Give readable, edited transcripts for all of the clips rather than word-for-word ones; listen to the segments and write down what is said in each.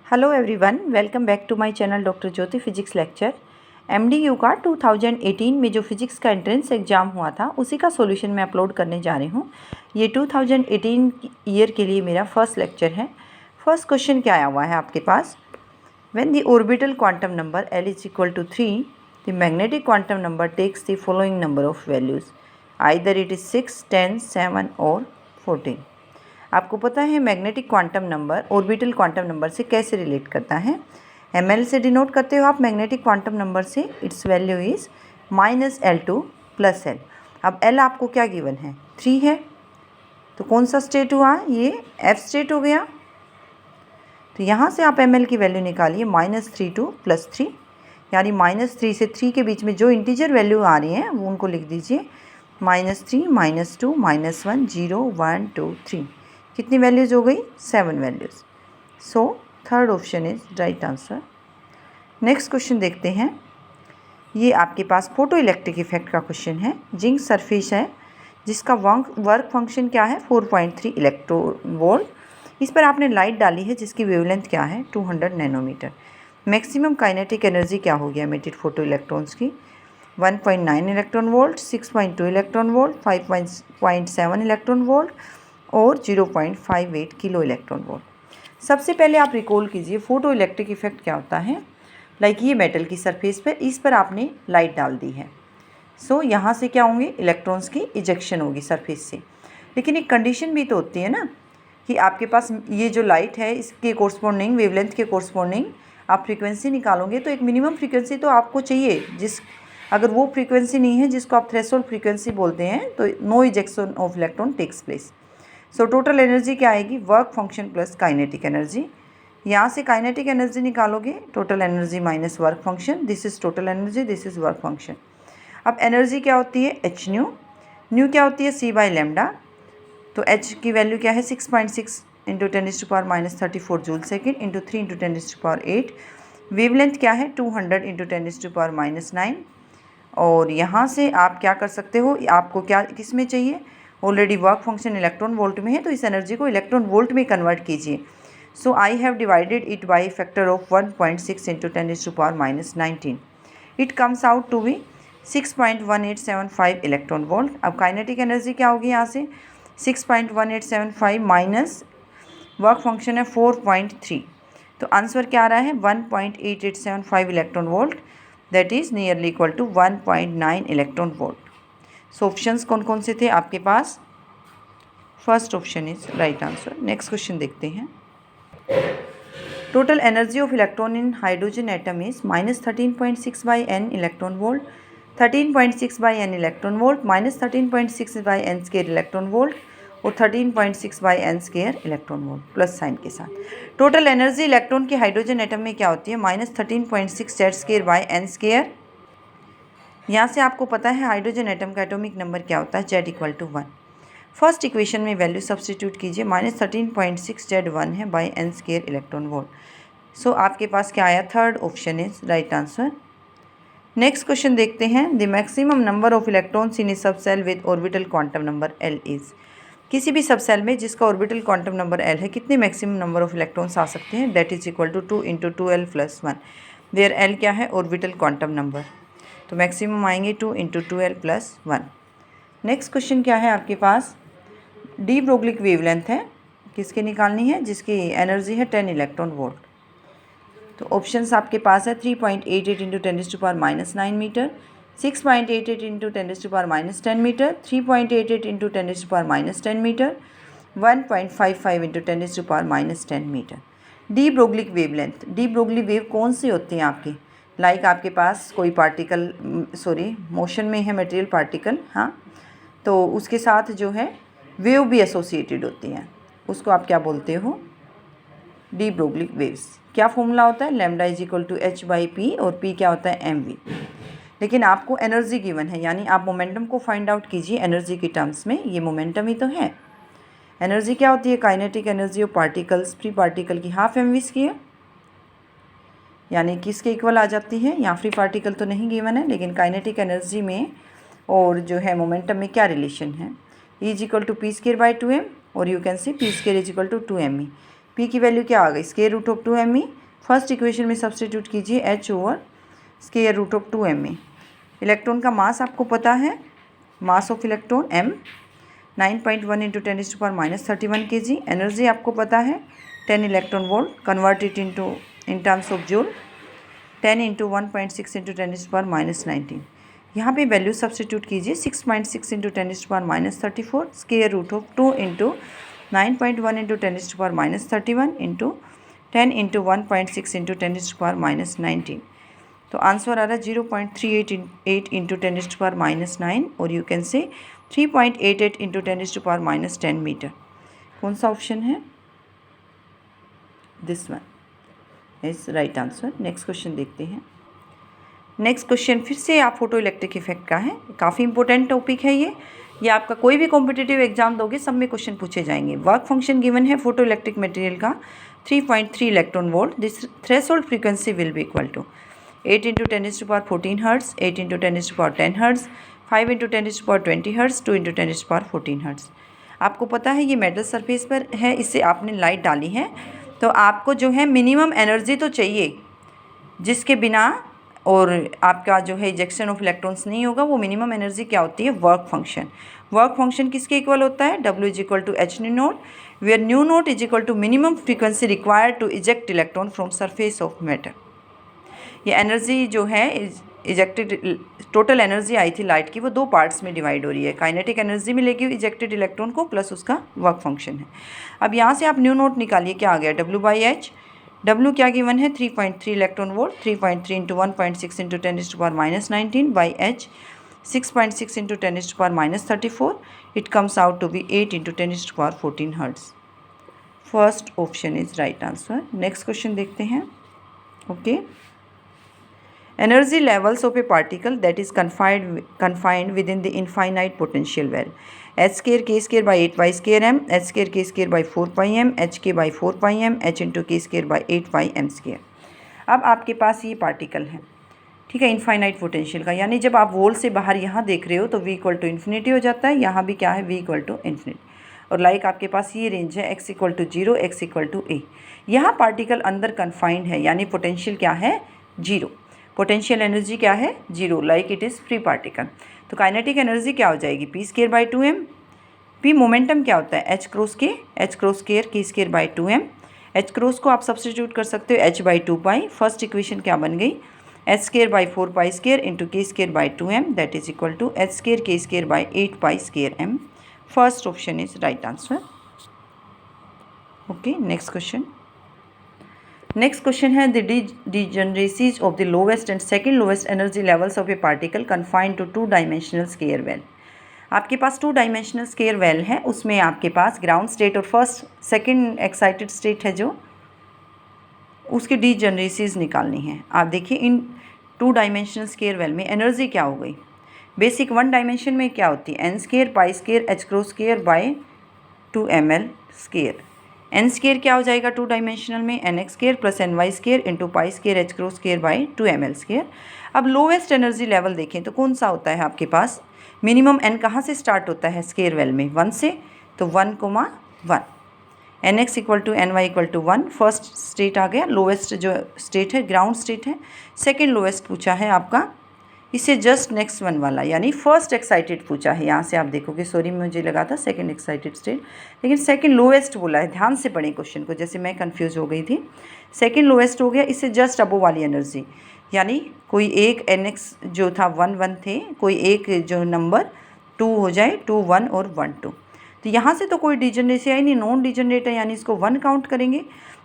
Hello everyone, welcome back to my channel doctor Jyoti physics lecture. MDU का 2018 में जो physics का एंट्रेंस एग्ज़ाम हुआ था उसी का सॉल्यूशन मैं अपलोड करने जा रही हूँ। ये 2018 ईयर के लिए मेरा फर्स्ट लेक्चर है। फर्स्ट क्वेश्चन क्या आया हुआ है आपके पास, when the orbital quantum number L is equal to 3 the magnetic quantum number takes the following number of values, either it is 6, 10, 7 और 14। आपको पता है magnetic quantum number orbital quantum number से कैसे रिलेट करता है। ml से डिनोट करते हो आप मैग्नेटिक क्वांटम नंबर से। It's value is -L2 + L। अब L आपको क्या गिवन है, 3 है, तो कौन सा स्टेट हुआ, ये F स्टेट हो गया। तो यहाँ से आप ml की वैल्यू निकालिए -32 + 3, यानी -3 से 3 के बीच में जो इंटीजर वैल्यू आ रही हैं वो उनको लिख दीजिए, -3, -2, -1, 0, 1, 2, 3। कितनी वैल्यूज़ हो गई, 7 values. So third option is right answer. Next question देखते हैं। ये आपके पास फोटो इलेक्ट्रिक इफेक्ट का क्वेश्चन है। जिंक सरफेस है जिसका वर्क फंक्शन क्या है, 4.3 इलेक्ट्रॉन वोल्ट। इस पर आपने लाइट डाली है जिसकी वेवलेंथ क्या है, 200 नैनोमीटर। मैक्सिमम काइनेटिक एनर्जी क्या होगी एमिटेड फोटो इलेक्ट्रॉन्स की, 1.9 electron volt, 6.2 electron volt, 5.7 electron volt और 0.58 किलो इलेक्ट्रॉन वोल्ट। सबसे पहले आप रिकॉल कीजिए फोटो इलेक्ट्रिक इफेक्ट क्या होता है। लाइक ये मेटल की सरफेस पर, इस पर आपने लाइट डाल दी है। सो यहाँ से क्या होंगे, इलेक्ट्रॉन्स की इजेक्शन होगी सरफेस से। लेकिन एक कंडीशन भी तो होती है ना कि आपके पास ये जो लाइट है इसके कोरस्पॉन्डिंग वेवलेंथ के कोरस्पॉन्डिंग आप फ्रीक्वेंसी निकालोगे, तो एक मिनिमम फ्रीक्वेंसी तो आपको चाहिए, अगर वो फ्रीक्वेंसी नहीं है जिसको आप थ्रेशोल्ड फ्रीक्वेंसी बोलते हैं, तो no ejection of electron takes place. So total energy क्या आएगी, work function plus kinetic energy. यहाँ से काइनेटिक एनर्जी निकालोगे, total energy minus work function, this is total energy, this is work function. अब energy क्या होती है, एच न्यू क्या होती है, c/λ। तो एच की वैल्यू क्या है, 6.6 × 10⁻34 जूल सेकेंड इंटू 3 × 10⁸8। वेवलेंथ क्या है, 200 × 10⁻9। और यहाँ से आप क्या कर सकते हो, आपको क्या किस में चाहिए, already work function electron volt में है, तो इस एनर्जी को इलेक्ट्रॉन वोल्ट में कन्वर्ट कीजिए। So I have divided it by factor of 1.6 × 10⁻19। It comes out to be 6.1875 electron volt. अब काइनेटिक एनर्जी क्या होगी, यहाँ से 6.1875 माइनस वर्क फंक्शन है 4.3, तो आंसर क्या आ रहा है, 1.8875 electron volt, that is nearly equal to 1.9 electron volt. So options कौन कौन से थे आपके पास, first option is right answer. Next question देखते हैं। Total energy of electron in hydrogen atom is -13.6/n electron volt, 13.6/n electron volt, -13.6/n² electron volt और 13.6/n² electron volt plus sign के साथ। टोटल एनर्जी इलेक्ट्रॉन के hydrogen atom में क्या होती है, -13.6 Z²/n²। यहाँ से आपको पता है हाइड्रोजन एटम का एटॉमिक नंबर क्या होता है, Z = 1। फर्स्ट इक्वेशन में वैल्यू सब्सटीट्यूट कीजिए, -13.6 Z1 है /n² इलेक्ट्रॉन वोल्ट। सो आपके पास क्या आया, third option is right answer. Next question देखते हैं। The maximum number of electrons in a subshell with orbital quantum number L is. किसी भी सब सेल में जिसका ऑर्बिटल क्वांटम नंबर L है, कितने मैक्सिमम नंबर ऑफ इलेक्ट्रॉन्स आ सकते हैं, that is equal to 2 × 2L + 1, where L क्या है, ऑर्बिटल क्वांटम नंबर। तो मैक्सिमम आएंगे 2 × 2L + 1। नेक्स्ट क्वेश्चन क्या है आपके पास, डी ब्रोगली वेवलेंथ है, किसके निकालनी है, जिसकी एनर्जी है 10 इलेक्ट्रॉन वोल्ट। तो ऑप्शंस आपके पास है 3.88 × 10⁻9 metre, 6.88 × 10⁻10 metre, 3.88 × 10⁻10 metre, 1.55 × 10⁻10 metre. De Broglie wavelength, de Broglie wave कौन सी होती है आपकी, लाइक आपके पास कोई पार्टिकल मोशन में है, मटेरियल पार्टिकल, हाँ, तो उसके साथ जो है वेव भी एसोसिएटेड होती हैं, उसको आप क्या बोलते हो, डी ब्रोगली वेव्स। क्या फॉर्मूला होता है, λ = h/p और p क्या होता है, mv। लेकिन आपको एनर्जी गिवन है, यानी आप मोमेंटम को फाइंड आउट कीजिए एनर्जी के टर्म्स में। ये मोमेंटम ही तो है। एनर्जी क्या होती है, kinetic energy of particles free particle की हाफ mv², यानी किसके इक्वल आ जाती है, यहाँ फ्री पार्टिकल तो नहीं गिवन है, लेकिन काइनेटिक एनर्जी में और जो है मोमेंटम में क्या रिलेशन है, E = p² / 2m और you can see p² = 2me। P की वैल्यू क्या आ गई, square root of 2m। First equation में सब्स्टिट्यूट कीजिए H over square root of 2m। Electron का मास आपको पता है, mass of electron m 9.1 into 10⁻31 kg। Energy आपको पता है 10 electron volt, convert it into in terms of joule 10 into 1.6 into 10⁻19। यहाँ पे वैल्यू सब्स्टिट्यूट कीजिए 6.6 into 10⁻34 square root of 2 into 9.1 into 10⁻31 into 10 into 1.6 into 10⁻19। तो आंसर आ रहा है 0.388 इंटू 10⁻9 और you can say 3.88 into 10⁻10 metre. कौन सा ऑप्शन है, this one is right answer. Next question देखते हैं। नेक्स्ट क्वेश्चन फिर से आप फोटो इलेक्ट्रिक इफेक्ट का है, काफ़ी इंपॉर्टेंट टॉपिक है ये आपका कोई भी कॉम्पिटिटिव एग्जाम दोगे सब में क्वेश्चन पूछे जाएंगे। वर्क फंक्शन गिवन है फोटो इलेक्ट्रिक मटेरियल का 3.3 electron volt. This threshold frequency will be equal to 8 into 10⁻14 hertz, 8 into 10⁻10 hertz, 5 into 10⁻20 hertz, 2 into 10⁻14 hertz. आपको पता है ये मेटल सरफेस पर है, इससे आपने लाइट डाली है, तो आपको जो है मिनिमम एनर्जी तो चाहिए जिसके बिना और आपका जो है इजेक्शन ऑफ इलेक्ट्रॉन्स नहीं होगा। वो मिनिमम एनर्जी क्या होती है, वर्क फंक्शन। वर्क फंक्शन किसके इक्वल होता है, W is equal to H nu naught, where nu naught is equal to minimum frequency required to eject electron from surface of matter. ये एनर्जी जो है ejected, total energy आई थी light की, वो दो पार्ट्स में डिवाइड हो रही है। काइनेटिक एनर्जी मिलेगी इजेक्टेड इलेक्ट्रॉन को प्लस उसका वर्क फंक्शन है। अब यहाँ से आप न्यू नोट निकालिए, क्या आ गया, W/H। W क्या गिवन है, 3.3 electron volt, 3.3 into 1.6 into 10⁻19 by H 6.6 into 10⁻34। It comes out to be 8 into 10⁻14 hertz. First option is right answer. Next question देखते हैं। Okay, energy levels of a particle that is confined within the infinite potential well, h square k square by 8 pi square m, h square k square by 4 pi m, h k by 4 pi m, h into k square by 8 pi m square। अब आपके पास ये particle है, ठीक है, infinite potential का, यानी जब आप वोल से बाहर यहाँ देख रहे हो तो v इक्वल टू इन्फिनिटी हो जाता है, यहाँ भी क्या है, v इक्वल टू इन्फिनिटी। और लाइक आपके पास ये रेंज है x equal to 0, x equal to a। यहाँ पार्टिकल अंदर कन्फाइंड है, यानी पोटेंशियल क्या है, 0। पोटेंशियल एनर्जी क्या है, 0, like it is free particle. तो काइनेटिक एनर्जी क्या हो जाएगी, p square by 2m। p momentum क्या होता है, h cross square k square by 2m। h cross को आप सब्स्टिट्यूट कर सकते हो h by 2 pi. First equation क्या बन गई, h square by 4 pi square into k square by 2m, that is equal to h square k square by 8 pi square m। First option is right answer. Okay, next question. Next question है the degeneracies of the lowest and second lowest energy levels of a particle confined to 2 dimensional square well. आपके पास 2 dimensional square well है, उसमें आपके पास ground state और first second excited state है, जो उसकी डिजेनरेसीज निकालनी है। आप देखिए इन 2 डायमेंशनल स्केयर वेल में एनर्जी क्या हो गई, बेसिक 1 डायमेंशन में क्या होती है, n square pi square h cross square by 2 ml square. n square क्या हो जाएगा 2 डायमेंशनल में, nx square plus ny square into pi square h cross square by 2 ml square. अब लोवेस्ट एनर्जी लेवल देखें तो कौन सा होता है आपके पास, मिनिमम n कहाँ से स्टार्ट होता है स्केयर वेल में, 1 से, तो 1,1। nx equal to ny equal to 1 first state आ गया, लोवेस्ट जो स्टेट है ग्राउंड स्टेट है। सेकेंड लोवेस्ट पूछा है आपका, इससे जस्ट नेक्स्ट वन वाला, यानी फर्स्ट एक्साइटेड पूछा है। यहाँ से आप देखोगे, सॉरी मुझे लगा था सेकंड एक्साइटेड स्टेट, लेकिन सेकंड लोवेस्ट बोला है। ध्यान से पढ़ें क्वेश्चन को, जैसे मैं कंफ्यूज हो गई थी। सेकंड लोवेस्ट हो गया, इससे जस्ट अबो वाली एनर्जी, यानी कोई एक nx जो था 1 थे, कोई एक जो नंबर 2 हो जाए, 2 1 और 1 2। तो यहाँ से तो कोई डिजनरेसी आई नहीं, नॉन डिजनरेट है, यानी इसको 1 काउंट करेंगे।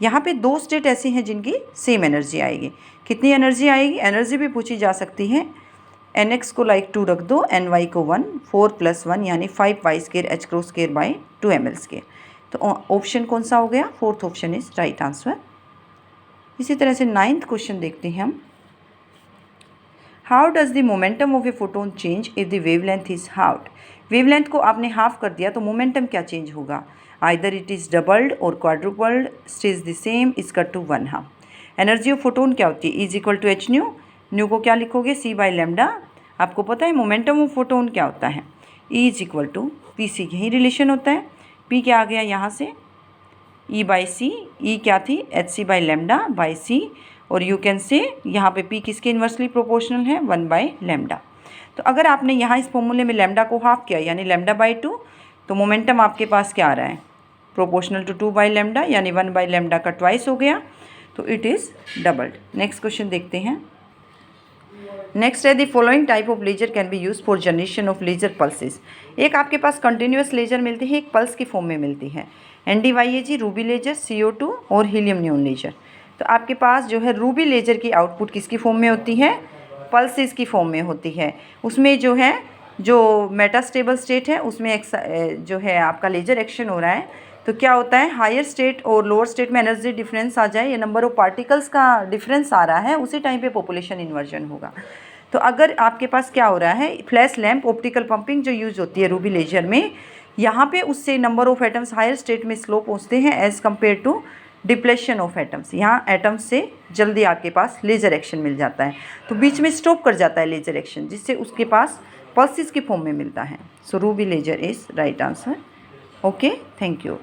यहाँ पे 2 स्टेट ऐसे हैं जिनकी सेम एनर्जी आएगी। कितनी एनर्जी आएगी, एनर्जी भी पूछी जा सकती है। nx को लाइक 2 रख दो, ny को 1, 4 + 1 यानी 5 pi square h cross square by 2 ml square. तो ऑप्शन कौन सा हो गया, fourth option is right answer. इसी तरह से 9th क्वेश्चन देखते हैं हम। How does the momentum of a photon change if the wavelength is halved. Wavelength को आपने हाफ कर दिया तो मोमेंटम क्या चेंज होगा, आइदर इट इज़ डबल्ड और quadrupled, stays the same, is cut to 1/2। Energy of photon क्या होती है, is equal to h nu, nu को क्या लिखोगे, c बाई लेमडा। आपको पता है मोमेंटम ऑफ फोटोन क्या होता है, E is equal to P C, यही रिलेशन होता है। p क्या आ गया यहाँ से, E बाई सी, E क्या थी HC बाई लेमडा बाई सी, और यू कैन से यहाँ पे P किसके इन्वर्सली प्रोपोर्शनल है 1 बाई लेमडा। तो अगर आपने यहाँ इस फॉर्मूले में लेमडा को हाफ किया यानी लेमडा बाई 2, तो मोमेंटम आपके पास क्या आ रहा है प्रोपोर्शनल टू 2 बाई लेमडा, यानी 1 बाई लेमडा का ट्वाइस हो गया, तो it is doubled. Next question देखते हैं। नेक्स्ट है the following type of laser can be use for generation of laser pulses. एक आपके पास कंटिन्यूस लेजर मिलती है, एक पल्स की फॉर्म में मिलती है, NDYAG रूबी लेजर, CO2 और हीलियम नियॉन लेजर। तो आपके पास जो है रूबी लेजर की आउटपुट किसकी फॉर्म में होती है, पल्सेस की फॉर्म में होती है। उसमें जो है जो मेटास्टेबल स्टेट है उसमें जो है आपका लेजर एक्शन हो रहा है, तो क्या होता है हायर स्टेट और लोअर स्टेट में एनर्जी डिफरेंस आ जाए या नंबर ऑफ पार्टिकल्स का डिफरेंस आ रहा है, उसी टाइम पे पॉपुलेशन इन्वर्जन होगा। तो अगर आपके पास क्या हो रहा है फ्लैश लैम्प ऑप्टिकल पंपिंग जो यूज़ होती है रूबी लेजर में, यहाँ पे उससे number of atoms higher state में स्लो पहुँचते हैं as compare to depletion of atoms. यहाँ एटम्स से जल्दी आपके पास लेज़र एक्शन मिल जाता है, तो बीच में स्टॉप कर जाता है लेज़र एक्शन, जिससे उसके पास पल्सेस की फॉर्म में मिलता है। So ruby laser is right answer. Okay, thank you.